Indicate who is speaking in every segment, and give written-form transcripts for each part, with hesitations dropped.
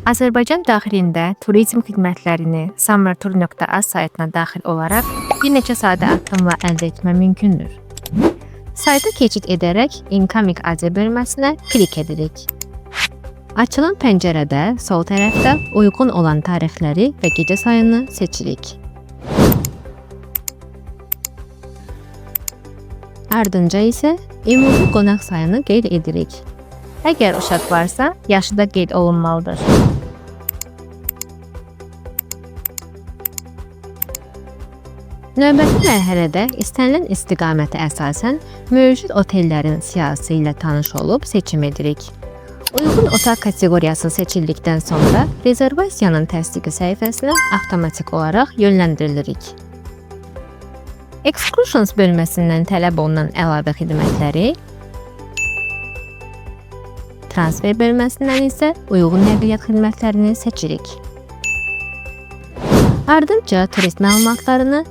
Speaker 1: Azərbaycan daxilində turizm xidmətlərini summertour.az saytına daxil olaraq bir neçə sadə addımla əldə etmə mümkündür. Sayta keçid edərək Incoming Asia bölməsinə klik edirik. Açılan pəncərədə sol tərəfdə uyğun olan tarixləri və gecə sayını seçirik. Ardınca isə ümumi qonaq sayını qeyd edirik. Əgər uşaq varsa, yaşı da qeyd olunmalıdır. Növbəti mərhələdə istənilən istiqamətə əsasən mövcud otellərin siyahısı ilə tanış olub seçim edirik. Uyğun otaq kateqoriyası seçildikdən sonra rezervasiyanın təsdiqi səhifəsinə avtomatik olaraq yönləndiririk. Excursions bölməsindən tələb olunan əlavə xidmətləri, transfer bölməsindən isə uyğun nəqliyyat xidmətlərini seçirik. Ardınca turist məlumatlarını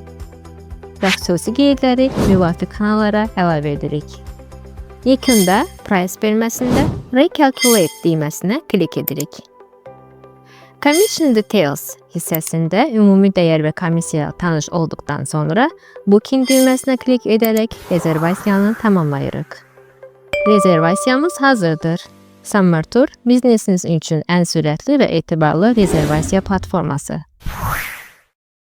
Speaker 1: və xüsusi qeydləri müvafiq kanallara əlavə edirik. Yekunda Price bölməsində Recalculate düyməsinə klik edirik. Commission Details hissəsində ümumi dəyər və komissiya tanış olduqdan sonra Booking düyməsinə klik edərək rezervasiyanı tamamlayırıq. Rezervasiyamız hazırdır. Summertour biznesiniz üçün ən sürətli və etibarlı rezervasiya platforması.